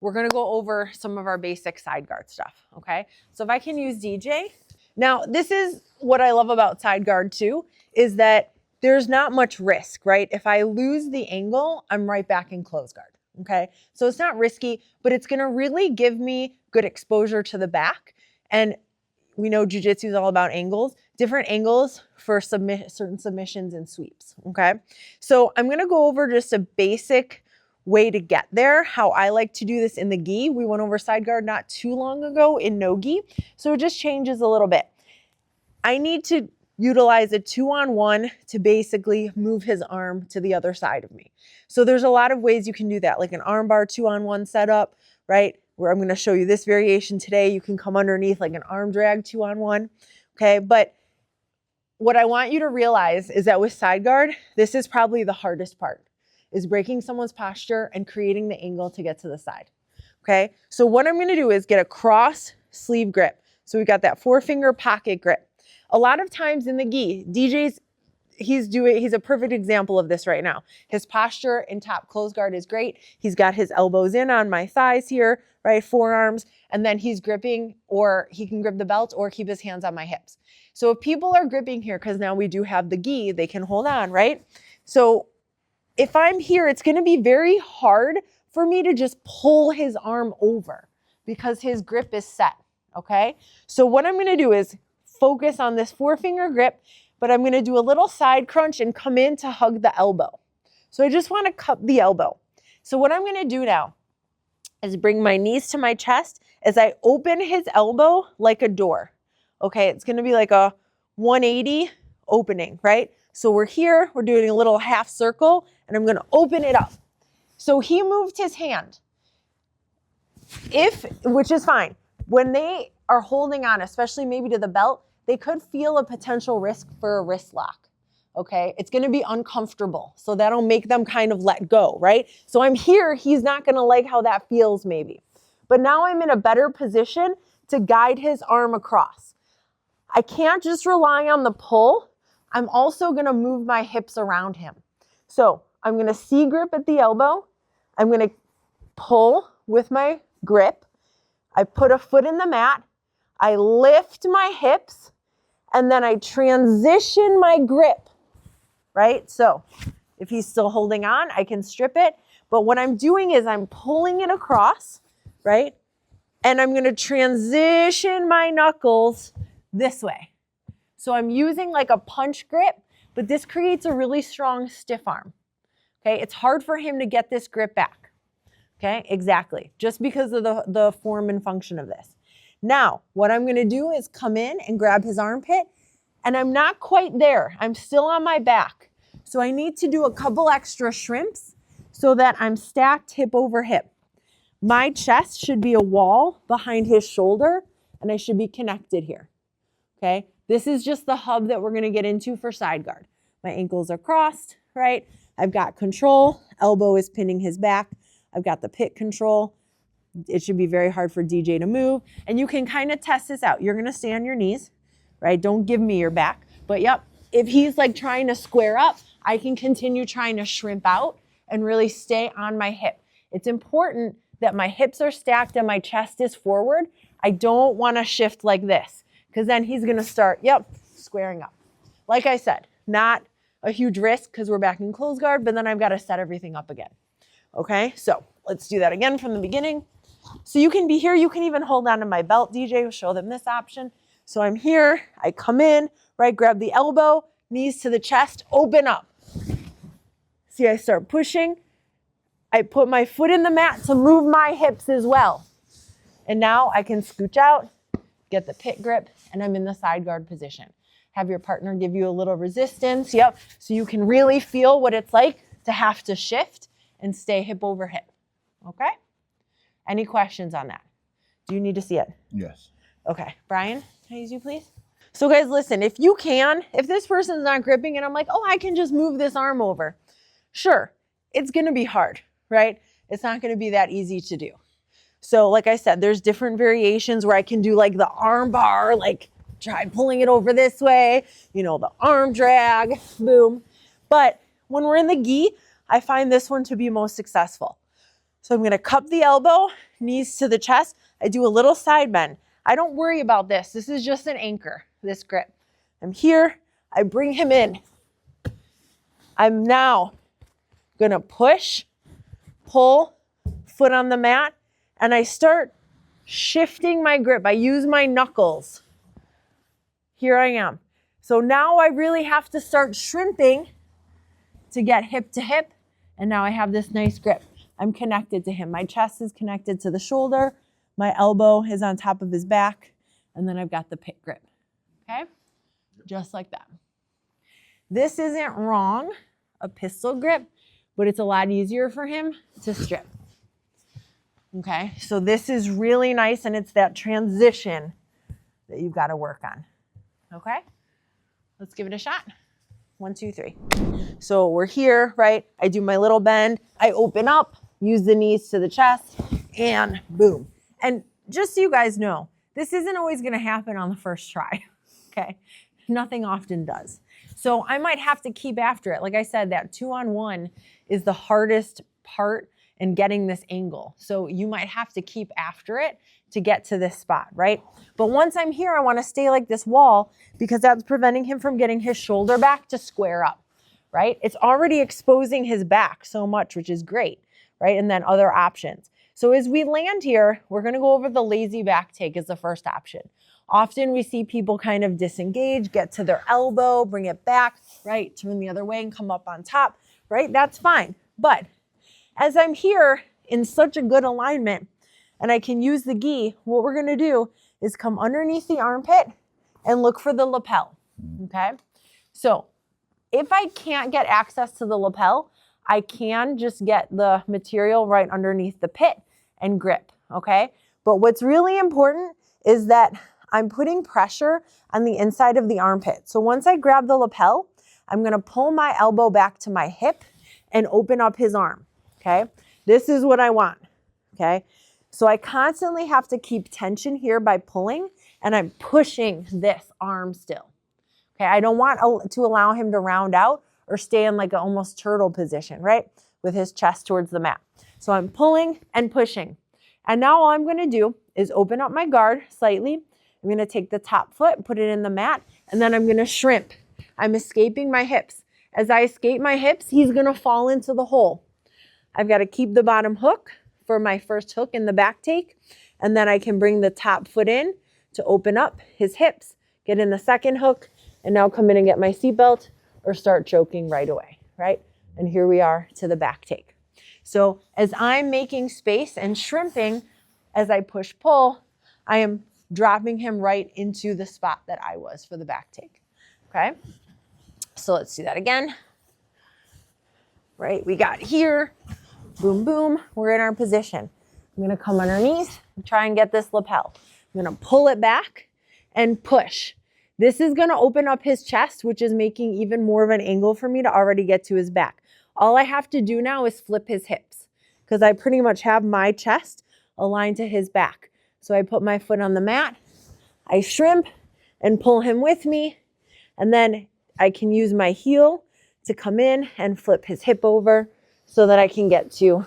we're gonna go over some of our basic side guard stuff, okay? So if I can use DJ. Now, this is what I love about side guard too, is that there's not much risk, right? If I lose the angle, I'm right back in close guard, okay? So it's not risky, but it's gonna really give me good exposure to the back. And we know jiu-jitsu is all about angles, different angles for certain submissions and sweeps, okay? So I'm gonna go over just a basic way to get there, how I like to do this in the gi. We went over side guard not too long ago in no gi, so it just changes a little bit. I need to utilize a 2-on-1 to basically move his arm to the other side of me. So there's a lot of ways you can do that, like an arm bar 2-on-1 setup, right? Where I'm going to show you this variation today. You can come underneath like an arm drag 2-on-1, okay? But what I want you to realize is that with side guard, this is probably the hardest part, is breaking someone's posture and creating the angle to get to the side, okay? So what I'm going to do is get a cross sleeve grip. So we got that 4-finger pocket grip. A lot of times in the gi, he's a perfect example of this right now. His posture in top close guard is great. He's got his elbows in on my thighs here, right? Forearms, and then he's gripping, or he can grip the belt or keep his hands on my hips. So if people are gripping here, because now we do have the gi, they can hold on, right? So if I'm here, it's gonna be very hard for me to just pull his arm over because his grip is set, okay? So what I'm gonna do is focus on this 4-finger grip, but I'm gonna do a little side crunch and come in to hug the elbow. So I just wanna cup the elbow. So what I'm gonna do now is bring my knees to my chest as I open his elbow like a door. Okay, it's gonna be like a 180 opening, right? So we're here, we're doing a little half circle, and I'm gonna open it up. So he moved his hand. Which is fine. When they are holding on, especially maybe to the belt, they could feel a potential risk for a wrist lock, okay? It's gonna be uncomfortable, so that'll make them kind of let go, right? So I'm here, he's not gonna like how that feels maybe. But now I'm in a better position to guide his arm across. I can't just rely on the pull. I'm also gonna move my hips around him. So I'm gonna C-grip at the elbow. I'm gonna pull with my grip. I put a foot in the mat. I lift my hips, and then I transition my grip, right? So if he's still holding on, I can strip it. But what I'm doing is I'm pulling it across, right? And I'm gonna transition my knuckles this way. So I'm using like a punch grip, but this creates a really strong stiff arm, okay? It's hard for him to get this grip back, okay? Exactly, just because of the form and function of this. Now, what I'm gonna do is come in and grab his armpit, and I'm not quite there. I'm still on my back. So I need to do a couple extra shrimps so that I'm stacked hip over hip. My chest should be a wall behind his shoulder, and I should be connected here, okay? This is just the hub that we're gonna get into for side guard. My ankles are crossed, right? I've got control, elbow is pinning his back. I've got the pit control. It should be very hard for DJ to move. And you can kind of test this out. You're gonna stay on your knees, right? Don't give me your back. But yep, if he's like trying to square up, I can continue trying to shrimp out and really stay on my hip. It's important that my hips are stacked and my chest is forward. I don't wanna shift like this, because then he's gonna start, squaring up. Like I said, not a huge risk because we're back in close guard, but then I've gotta set everything up again. Okay, so let's do that again from the beginning. So you can be here, you can even hold on to my belt. DJ will show them this option. So I'm here, I come in, right, grab the elbow, knees to the chest, open up. See, I start pushing. I put my foot in the mat to move my hips as well. And now I can scooch out, get the pit grip, and I'm in the side guard position. Have your partner give you a little resistance, so you can really feel what it's like to have to shift and stay hip over hip, okay? Any questions on that? Do you need to see it? Yes. Okay, Brian, can I use you, please? So guys, listen, if this person's not gripping and I'm like, oh, I can just move this arm over. Sure, it's gonna be hard, right? It's not gonna be that easy to do. So like I said, there's different variations where I can do like the arm bar, like try pulling it over this way, the arm drag, boom. But when we're in the gi, I find this one to be most successful. So I'm gonna cup the elbow, knees to the chest. I do a little side bend. I don't worry about this. This is just an anchor, this grip. I'm here. I bring him in. I'm now going to push, pull, foot on the mat, and I start shifting my grip. I use my knuckles. Here I am. So now I really have to start shrimping to get hip to hip. And now I have this nice grip. I'm connected to him. My chest is connected to the shoulder. My elbow is on top of his back. And then I've got the pit grip. Okay? Just like that. This isn't wrong, a pistol grip, but it's a lot easier for him to strip. Okay? So this is really nice, and it's that transition that you've got to work on. Okay? Let's give it a shot. 1, 2, 3. So we're here, right? I do my little bend. I open up, use the knees to the chest, and boom. And just so you guys know, this isn't always going to happen on the first try. Okay? Nothing often does. So I might have to keep after it. Like I said, that 2-on-1 is the hardest part in getting this angle. So you might have to keep after it to get to this spot, right? But once I'm here, I want to stay like this wall because that's preventing him from getting his shoulder back to square up, right? It's already exposing his back so much, which is great, right? And then other options. So as we land here, we're going to go over the lazy back take as the first option. Often we see people kind of disengage, get to their elbow, bring it back, right? Turn the other way and come up on top, right? That's fine. But as I'm here in such a good alignment and I can use the gi, what we're going to do is come underneath the armpit and look for the lapel, okay? So if I can't get access to the lapel, I can just get the material right underneath the pit and grip, okay? But what's really important is that I'm putting pressure on the inside of the armpit. So once I grab the lapel, I'm going to pull my elbow back to my hip and open up his arm, okay? This is what I want, okay? So I constantly have to keep tension here by pulling, and I'm pushing this arm still, okay? I don't want to allow him to round out or stay in like an almost turtle position, right? With his chest towards the mat. So I'm pulling and pushing. And now all I'm going to do is open up my guard slightly. I'm going to take the top foot, put it in the mat, and then I'm going to shrimp. I'm escaping my hips. As I escape my hips, he's going to fall into the hole. I've got to keep the bottom hook for my first hook in the back take, and then I can bring the top foot in to open up his hips, get in the second hook, and now come in and get my seatbelt or start choking right away, right? And here we are to the back take. So as I'm making space and shrimping, as I push-pull, I am dropping him right into the spot that I was for the back take, okay? So let's do that again, right? We got here, boom, boom, we're in our position. I'm gonna come underneath and try and get this lapel. I'm gonna pull it back and push. This is gonna open up his chest, which is making even more of an angle for me to already get to his back. All I have to do now is flip his hips because I pretty much have my chest aligned to his back. So I put my foot on the mat, I shrimp and pull him with me, and then I can use my heel to come in and flip his hip over so that I can get to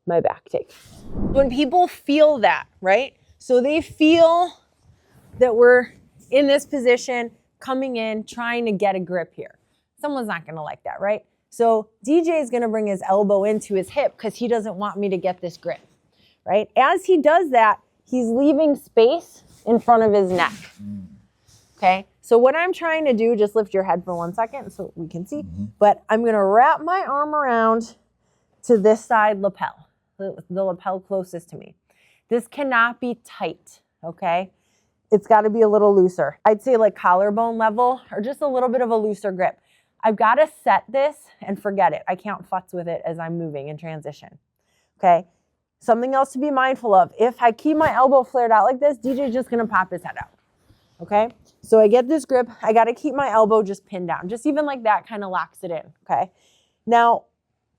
my back take. When people feel that, right? So they feel that we're in this position, coming in, trying to get a grip here. Someone's not gonna like that, right? So DJ is gonna bring his elbow into his hip because he doesn't want me to get this grip, right? As he does that, he's leaving space in front of his neck, okay? So what I'm trying to do, just lift your head for 1 second so we can see, but I'm gonna wrap my arm around to this side lapel, the lapel closest to me. This cannot be tight, okay? It's gotta be a little looser. I'd say like collarbone level or just a little bit of a looser grip. I've gotta set this and forget it. I can't futz with it as I'm moving in transition, okay? Something else to be mindful of, if I keep my elbow flared out like this, DJ's just gonna pop his head out, okay? So I get this grip, I gotta keep my elbow just pinned down. Just even like that kind of locks it in, okay? Now,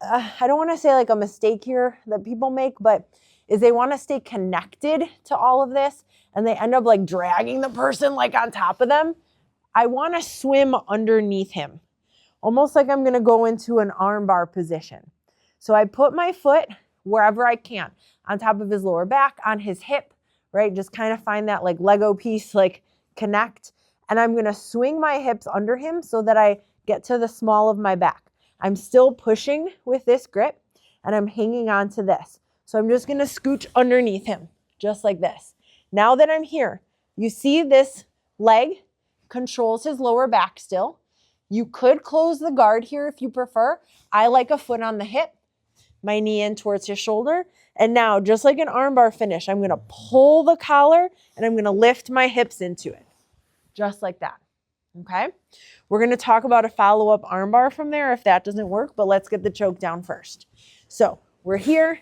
I don't wanna say like a mistake here that people make, but is they wanna stay connected to all of this and they end up like dragging the person like on top of them. I wanna swim underneath him, almost like I'm gonna go into an arm bar position. So I put my foot wherever I can, on top of his lower back, on his hip, right? Just kind of find that like Lego piece, like connect. And I'm going to swing my hips under him so that I get to the small of my back. I'm still pushing with this grip and I'm hanging on to this. So I'm just going to scooch underneath him, just like this. Now that I'm here, you see this leg controls his lower back still. You could close the guard here if you prefer. I like a foot on the hip, my knee in towards his shoulder. And now, just like an armbar finish, I'm going to pull the collar and I'm going to lift my hips into it. Just like that. Okay? We're going to talk about a follow-up armbar from there if that doesn't work, but let's get the choke down first. So we're here.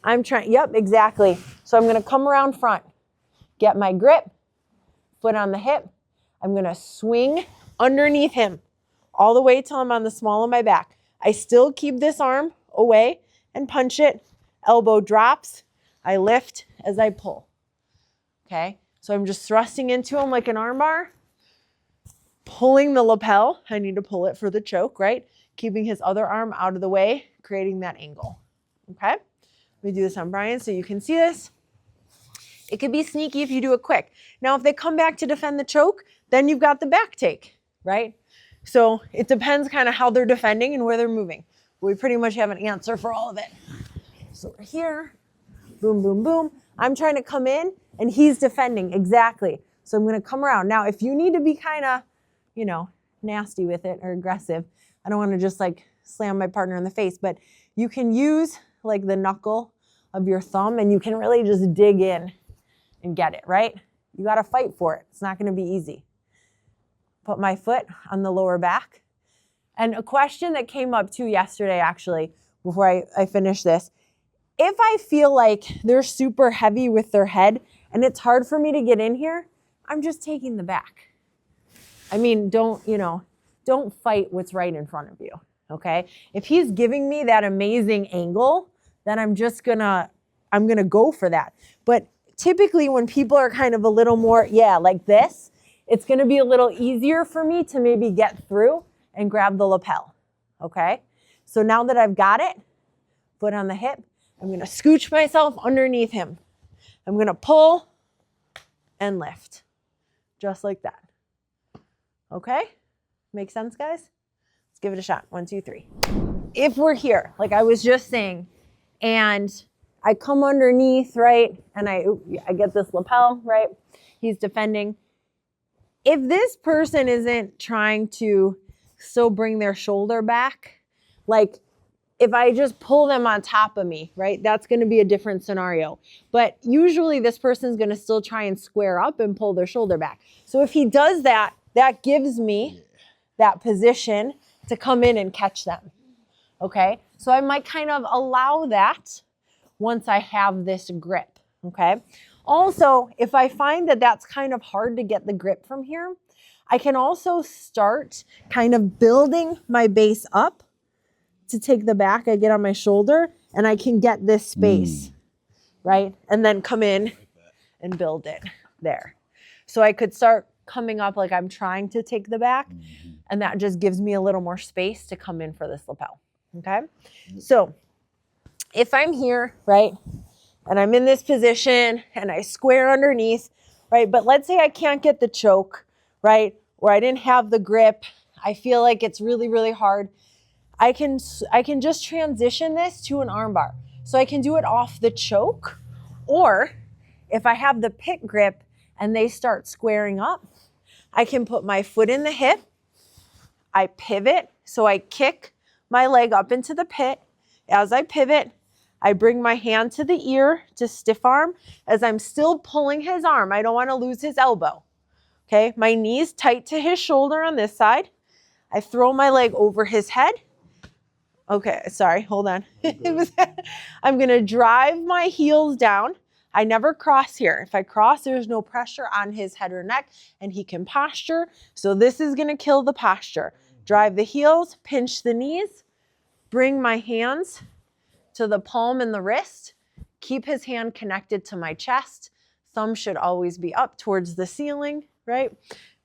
I'm trying, yep, exactly. So I'm going to come around front, get my grip, foot on the hip. I'm going to swing underneath him all the way till I'm on the small of my back. I still keep this arm away and punch it. Elbow drops. I lift as I pull. Okay? So I'm just thrusting into him like an arm bar, pulling the lapel. I need to pull it for the choke, right? Keeping his other arm out of the way, creating that angle. Okay? Let me do this on Brian so you can see this. It could be sneaky if you do it quick. Now, if they come back to defend the choke, then you've got the back take, right? So it depends kind of how they're defending and where they're moving. We pretty much have an answer for all of it. So we're here, boom, boom, boom. I'm trying to come in and he's defending, exactly. So I'm going to come around. Now, if you need to be kind of, you know, nasty with it or aggressive, I don't want to just like slam my partner in the face, but you can use like the knuckle of your thumb and you can really just dig in and get it, right? You got to fight for it. It's not going to be easy. Put my foot on the lower back. And a question that came up too yesterday, actually, before I finish this, if I feel like they're super heavy with their head and it's hard for me to get in here, I'm just taking the back. I mean, don't fight what's right in front of you, okay? If he's giving me that amazing angle, then I'm gonna go for that. But typically when people are kind of a little more, like this, it's gonna be a little easier for me to maybe get through and grab the lapel, okay? So now that I've got it, foot on the hip, I'm gonna scooch myself underneath him. I'm gonna pull and lift, just like that. Okay? Make sense, guys? Let's give it a shot. 1, 2, 3. If we're here, like I was just saying, and I come underneath, right? And I get this lapel, right? He's defending. If this person isn't trying to still bring their shoulder back, like if I just pull them on top of me, right? That's going to be a different scenario. But usually this person's going to still try and square up and pull their shoulder back. So if he does that, that gives me that position to come in and catch them. Okay? So I might kind of allow that once I have this grip. Okay? Also, if I find that that's kind of hard to get the grip from here, I can also start kind of building my base up to take the back. I get on my shoulder and I can get this space, right? And then come in and build it there. So I could start coming up like I'm trying to take the back, and that just gives me a little more space to come in for this lapel, okay? So if I'm here, right, and I'm in this position and I square underneath, right, but let's say I can't get the choke, right, or I didn't have the grip, I feel like it's really, really hard, I can just transition this to an armbar. So I can do it off the choke, or if I have the pit grip and they start squaring up, I can put my foot in the hip, I pivot, so I kick my leg up into the pit. As I pivot, I bring my hand to the ear to stiff arm as I'm still pulling his arm. I don't want to lose his elbow. Okay, my knee's tight to his shoulder on this side. I throw my leg over his head. Okay, sorry, hold on. I'm going to drive my heels down. I never cross here. If I cross, there's no pressure on his head or neck, and he can posture. So this is going to kill the posture. Drive the heels, pinch the knees, bring my hands to the palm and the wrist. Keep his hand connected to my chest. Thumb should always be up towards the ceiling, right?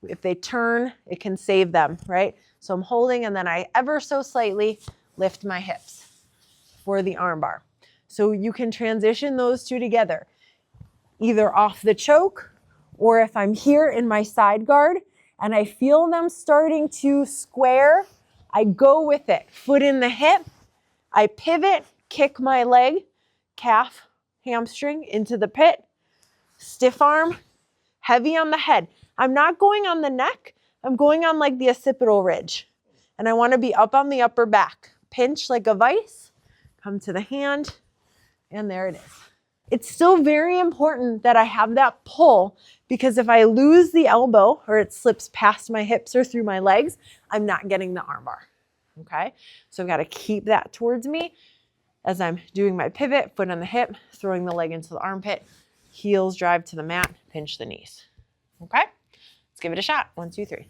If they turn, it can save them, right? So I'm holding, and then I ever so slightly lift my hips for the arm bar. So you can transition those two together, either off the choke, or if I'm here in my side guard and I feel them starting to square, I go with it. Foot in the hip, I pivot, kick my leg, calf, hamstring into the pit, stiff arm, heavy on the head. I'm not going on the neck, I'm going on like the occipital ridge. And I want to be up on the upper back. Pinch like a vice, come to the hand, and there it is. It's still very important that I have that pull, because if I lose the elbow or it slips past my hips or through my legs, I'm not getting the arm bar. Okay? So I've got to keep that towards me as I'm doing my pivot, foot on the hip, throwing the leg into the armpit, heels drive to the mat, pinch the knees. Okay? Let's give it a shot. 1, 2, 3.